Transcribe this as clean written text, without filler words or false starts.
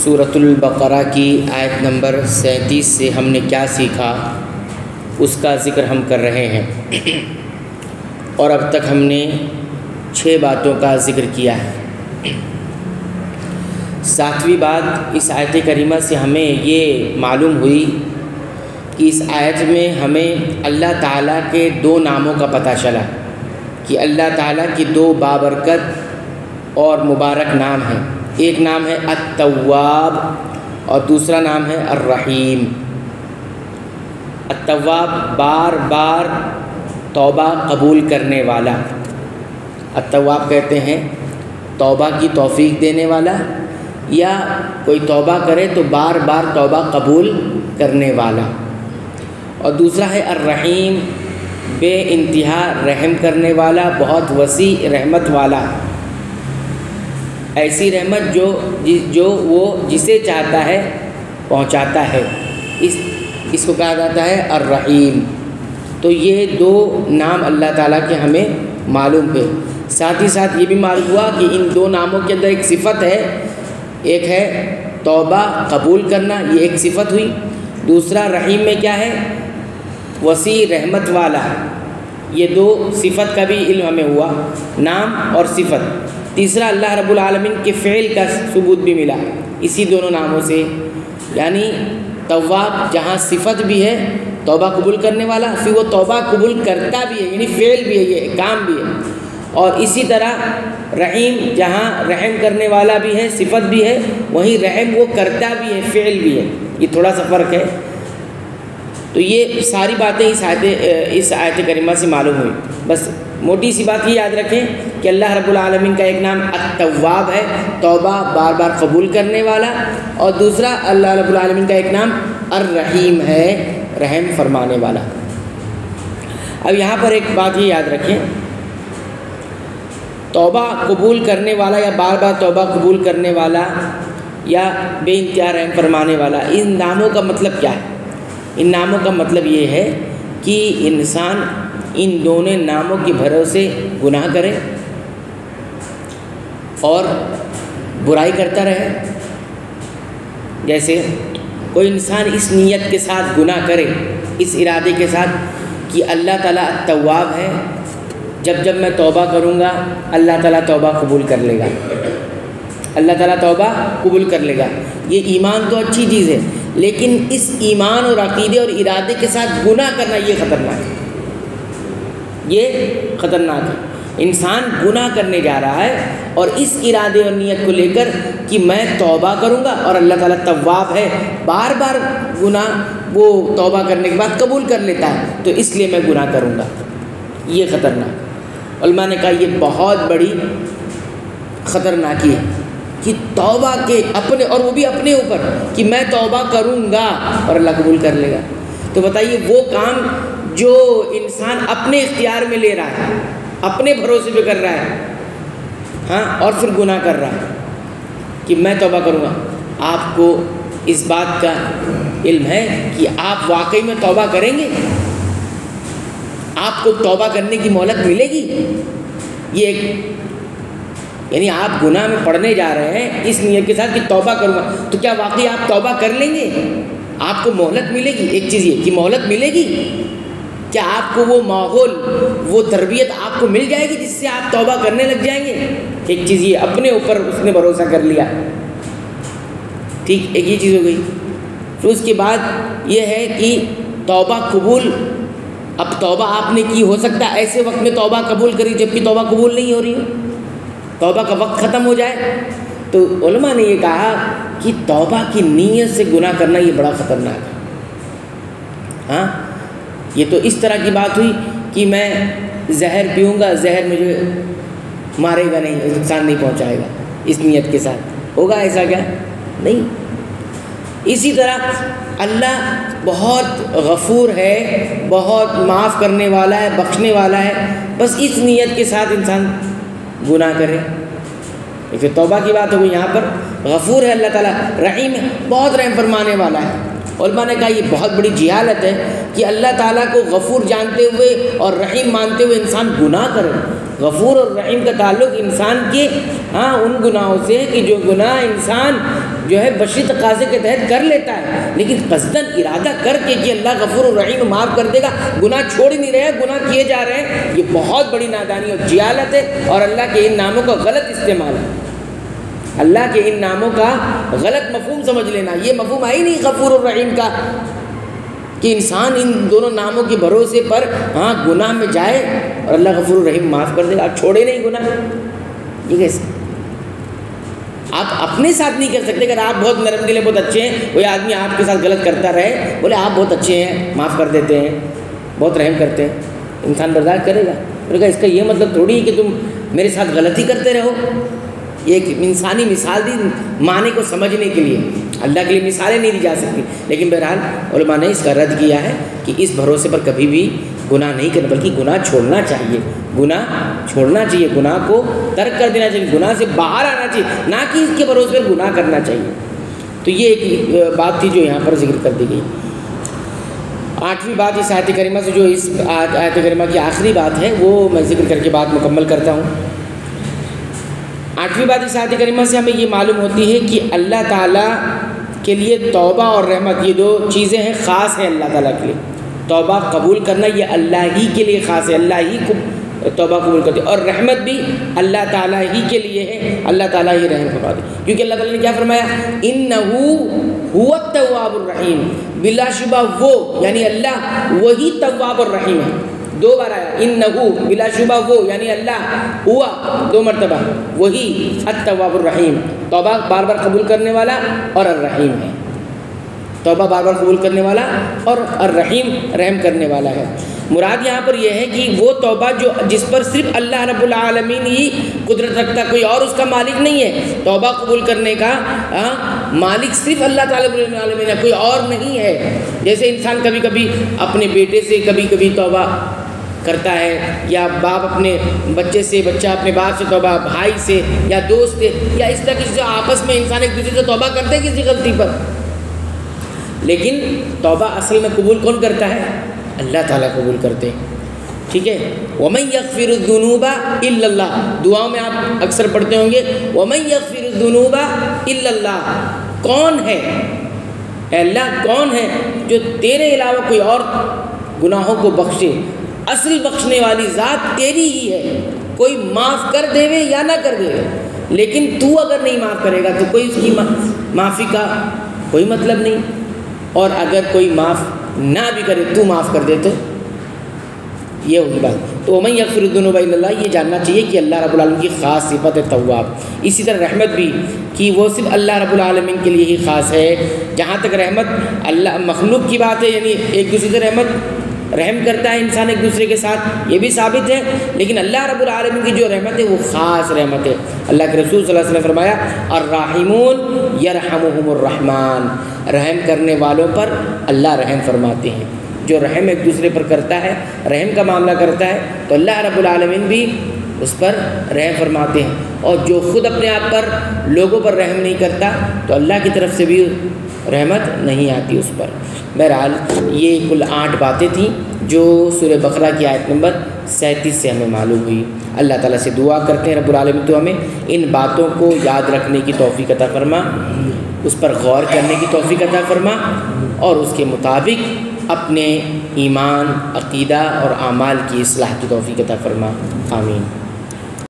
سورۃ البقرہ کی آیت نمبر 37 سے ہم نے کیا سیکھا اس کا ذکر ہم کر رہے ہیں، اور اب تک ہم نے 6 باتوں کا ذکر کیا ہے۔ 7ویں بات اس آیت کریمہ سے ہمیں یہ معلوم ہوئی کہ اس آیت میں ہمیں اللہ تعالیٰ کے 2 ناموں کا پتہ چلا کہ اللہ تعالیٰ کی 2 بابرکت اور مبارک نام ہیں۔ ایک نام ہے التواب اور دوسرا نام ہے الرحیم۔ التواب بار بار توبہ قبول کرنے والا، التواب کہتے ہیں توبہ کی توفیق دینے والا، یا کوئی توبہ کرے تو بار بار توبہ قبول کرنے والا۔ اور دوسرا ہے الرحیم، بے انتہا رحم کرنے والا، بہت وسیع رحمت والا، ایسی رحمت جو وہ جسے چاہتا ہے پہنچاتا ہے، اس کو کہا جاتا ہے الرحیم۔ تو یہ 2 نام اللہ تعالیٰ کے ہمیں معلوم ہے۔ ساتھ ہی ساتھ یہ بھی معلوم ہوا کہ ان 2 ناموں کے اندر ایک صفت ہے، ایک ہے توبہ قبول کرنا، یہ ایک صفت ہوئی۔ دوسرا رحیم میں کیا ہے؟ وسیع رحمت والا۔ یہ 2 صفت کا بھی علم ہمیں ہوا، نام اور صفت۔ تیسرا اللہ رب العالمین کے فعل کا ثبوت بھی ملا اسی دونوں ناموں سے، یعنی تواب جہاں صفت بھی ہے توبہ قبول کرنے والا، پھر وہ توبہ قبول کرتا بھی ہے، یعنی فعل بھی ہے، یہ کام بھی ہے۔ اور اسی طرح رحیم جہاں رحم کرنے والا بھی ہے، صفت بھی ہے، وہیں رحم وہ کرتا بھی ہے، فعل بھی ہے، یہ تھوڑا سا فرق ہے۔ تو یہ ساری باتیں اس آیت کریمہ سے معلوم ہوئی۔ بس موٹی سی بات یہ یاد رکھیں کہ اللہ رب العالمین کا ایک نام التواب ہے، توبہ بار بار قبول کرنے والا، اور دوسرا اللہ رب العالمین کا ایک نام الرحیم ہے، رحم فرمانے والا۔ اب یہاں پر ایک بات یہ یاد رکھیں، توبہ قبول کرنے والا یا بار بار توبہ قبول کرنے والا یا بے انتہا رحم فرمانے والا، ان ناموں کا مطلب کیا ہے؟ ان ناموں کا مطلب یہ ہے کہ انسان ان دونوں ناموں کے بھروسے گناہ کرے اور برائی کرتا رہے۔ جیسے کوئی انسان اس نیت کے ساتھ گناہ کرے، اس ارادے کے ساتھ کہ اللہ تعالیٰ تواب ہے، جب میں توبہ کروں گا اللہ تعالیٰ توبہ قبول کر لے گا، اللہ تعالیٰ توبہ قبول کر لے گا۔ یہ ایمان تو اچھی چیز ہے، لیکن اس ایمان اور عقیدے اور ارادے کے ساتھ گناہ کرنا یہ خطرناک ہے، یہ خطرناک ہے۔ انسان گناہ کرنے جا رہا ہے اور اس ارادے اور نیت کو لے کر کہ میں توبہ کروں گا، اور اللہ تعالیٰ تواب ہے، بار بار گناہ وہ توبہ کرنے کے بعد قبول کر لیتا ہے، تو اس لیے میں گناہ کروں گا، یہ خطرناک۔ علماء نے کہا یہ بہت بڑی خطرناکی ہے کہ توبہ کے اپنے، اور وہ بھی اپنے اوپر، کہ میں توبہ کروں گا اور اللہ قبول کر لے گا۔ تو بتائیے وہ کام جو انسان اپنے اختیار میں لے رہا ہے، اپنے بھروسے پہ کر رہا ہے، ہاں، اور پھر گناہ کر رہا ہے کہ میں توبہ کروں گا۔ آپ کو اس بات کا علم ہے کہ آپ واقعی میں توبہ کریں گے؟ آپ کو توبہ کرنے کی مہلت ملے گی؟ یہ ایک، یعنی آپ گناہ میں پڑنے جا رہے ہیں اس نیت کے ساتھ کہ توبہ کروں گا، تو کیا واقعی آپ توبہ کر لیں گے؟ آپ کو مہلت ملے گی؟ ایک چیز یہ کہ مہلت ملے گی، کیا آپ کو وہ ماحول، وہ تربیت آپ کو مل جائے گی جس سے آپ توبہ کرنے لگ جائیں گے؟ ایک چیز یہ اپنے اوپر اس نے بھروسہ کر لیا، ٹھیک، ایک یہ چیز ہو گئی۔ پھر اس کے بعد یہ ہے کہ توبہ قبول، اب توبہ آپ نے کی، ہو سکتا ہے ایسے وقت میں توبہ قبول کری جبکہ توبہ قبول نہیں ہو رہی ہو، توبہ کا وقت ختم ہو جائے۔ تو علماء نے یہ کہا کہ توبہ کی نیت سے گناہ کرنا یہ بڑا خطرناک ہے۔ ہاں، یہ تو اس طرح کی بات ہوئی کہ میں زہر پیوں گا، زہر مجھے مارے گا نہیں، نقصان نہیں پہنچائے گا، اس نیت کے ساتھ ہوگا ایسا کیا؟ نہیں۔ اسی طرح اللہ بہت غفور ہے، بہت معاف کرنے والا ہے، بخشنے والا ہے، بس اس نیت کے ساتھ انسان گناہ کرے، پھر توبہ کی بات ہوگی۔ یہاں پر غفور ہے اللہ تعالیٰ، رحیم ہے، بہت رحم فرمانے والا ہے۔ علماء نے کہا یہ بہت بڑی جہالت ہے کہ اللہ تعالیٰ کو غفور جانتے ہوئے اور رحیم مانتے ہوئے انسان گناہ کرے۔ غفور اور رحیم کا تعلق انسان کے ان گناہوں سے کہ جو گناہ انسان جو ہے بشری تقاضے کے تحت کر لیتا ہے، لیکن قصداً ارادہ کر کے کہ اللہ غفور الرحیم معاف کر دے گا، گناہ چھوڑ ہی نہیں رہے، گناہ کیے جا رہے ہیں، یہ بہت بڑی نادانی اور جہالت ہے، اور اللہ کے ان ناموں کا غلط استعمال ہے۔ اللہ کے ان ناموں کا غلط مفہوم سمجھ لینا، یہ مفہوم ہے ہی نہیں غفور الرحیم کا کہ انسان ان دونوں ناموں کے بھروسے پر ہاں گناہ میں جائے اور اللہ غفور الرحیم معاف کر دے گا، آپ چھوڑے نہیں گناہ، یہ کیسے؟ آپ اپنے ساتھ نہیں کر سکتے۔ اگر آپ بہت نرم دل ہیں، بہت اچھے ہیں، کوئی آدمی آپ کے ساتھ غلط کرتا رہے، بولے آپ بہت اچھے ہیں، معاف کر دیتے ہیں، بہت رحم کرتے ہیں، انسان برداشت کرے گا؟ بولے گا اس کا یہ مطلب تھوڑی ہے کہ تم میرے ساتھ غلطی کرتے رہو۔ یہ ایک انسانی مثال دی معنی کو سمجھنے کے لیے، اللہ کے لیے مثالیں نہیں دی جا سکتی، لیکن بہرحال علماء نے اس کا رد کیا ہے کہ اس بھروسے پر کبھی بھی گناہ نہیں کرنا، بلکہ گناہ چھوڑنا چاہیے، گناہ چھوڑنا چاہیے، گناہ کو ترک کر دینا چاہیے، گناہ سے باہر آنا چاہیے، نہ کہ اس کے بھروسے پر گناہ کرنا چاہیے۔ تو یہ ایک بات تھی جو یہاں پر ذکر کر دی گئی۔ 8ویں بات اس آیت کریمہ سے، جو اس آیت کریمہ کی آخری بات ہے، وہ میں ذکر کر کے بات مکمل کرتا ہوں۔ 8ویں بات اس آیت کریمہ سے ہمیں یہ معلوم ہوتی ہے کہ اللہ تعالیٰ کے لیے توبہ اور رحمت، یہ دو چیزیں ہیں، خاص ہیں اللہ تعالیٰ کے لیے۔ توبہ قبول کرنا یہ اللہ ہی کے لیے خاص ہے، اللہ ہی کو توبہ قبول کرتے، اور رحمت بھی اللہ تعالیٰ ہی کے لیے ہے، اللہ تعالیٰ ہی رحم فرماتے، کیونکہ اللہ تعالیٰ نے کیا فرمایا؟ اِنَّهُ هُوَ التَّوَّابُ الرَّحِيمُ، بلا شبہ وہ یعنی اللہ وہی تواب الرحیم ہے۔ دو بار آیا اِنَّهُ، بلا شبہ وہ یعنی اللہ، ہوا دو مرتبہ، وہی التواب الرحیم، توبہ بار بار قبول کرنے والا اور الرحیم ہے، توبہ بار بار قبول کرنے والا اور الرحیم رحم کرنے والا ہے۔ مراد یہاں پر یہ ہے کہ وہ توبہ جو جس پر صرف اللہ رب العالمین ہی قدرت رکھتا، کوئی اور اس کا مالک نہیں ہے، توبہ قبول کرنے کا مالک صرف اللہ تعالیٰ رب العالمین ہے، کوئی اور نہیں ہے۔ جیسے انسان کبھی کبھی اپنے بیٹے سے کبھی کبھی توبہ کرتا ہے، یا باپ اپنے بچے سے، بچہ اپنے باپ سے توبہ، بھائی سے یا دوست سے، یا اس طرح کسی سے آپس میں انسان ایک دوسرے سے توبہ کرتے ہیں کسی غلطی پر، لیکن توبہ اصل میں قبول کون کرتا ہے؟ اللہ تعالیٰ قبول کرتے ہیں، ٹھیک ہے۔ وَمَن يَغْفِرُ الذُّنُوبَ إِلَّا اللَّهُ، دعاؤں میں آپ اکثر پڑھتے ہوں گے وَمَن يَغْفِرُ الذُّنُوبَ إِلَّا اللَّهُ، کون ہے اے اللہ، کون ہے جو تیرے علاوہ کوئی اور گناہوں کو بخشے؟ اصل بخشنے والی ذات تیری ہی ہے، کوئی معاف کر دے یا نہ کر دے، لیکن تو اگر نہیں معاف کرے گا تو کوئی اس کی معافی کا کوئی مطلب نہیں، اور اگر کوئی معاف نہ بھی کرے تو معاف کر دے تو یہ ہوگی بات۔ تو وَمَن يَغْفِرُ الذُّنُوبَ إِلَّا اللَّهُ، یہ جاننا چاہیے کہ اللہ رب العالمین کی خاص صفت ہے تواب۔ اسی طرح رحمت بھی کہ وہ صرف اللہ رب العالمین کے لیے ہی خاص ہے۔ جہاں تک رحمت اللہ مخلوق کی بات ہے، یعنی ایک دوسرے سے رحم کرتا ہے انسان ایک دوسرے کے ساتھ، یہ بھی ثابت ہے، لیکن اللہ رب العالمین کی جو رحمت ہے وہ خاص رحمت ہے۔ اللہ کے رسول صلی اللہ علیہ وسلم نے فرمایا الراحمون یرحمہم الرحمن، رحم کرنے والوں پر اللہ رحم فرماتے ہیں۔ جو رحم ایک دوسرے پر کرتا ہے، رحم کا معاملہ کرتا ہے، تو اللہ رب العالمین بھی اس پر رحم فرماتے ہیں، اور جو خود اپنے آپ پر لوگوں پر رحم نہیں کرتا تو اللہ کی طرف سے بھی رحمت نہیں آتی اس پر۔ بہرحال یہ کل 8 باتیں تھیں جو سورہ بقرہ کی آیت نمبر 37 سے ہمیں معلوم ہوئی۔ اللہ تعالیٰ سے دعا کرتے ہیں رب العالمین تو ہمیں ان باتوں کو یاد رکھنے کی توفیق عطا فرما، اس پر غور کرنے کی توفیق عطا فرما، اور اس کے مطابق اپنے ایمان، عقیدہ اور اعمال کی اصلاح کی توفیق عطا فرما، آمین۔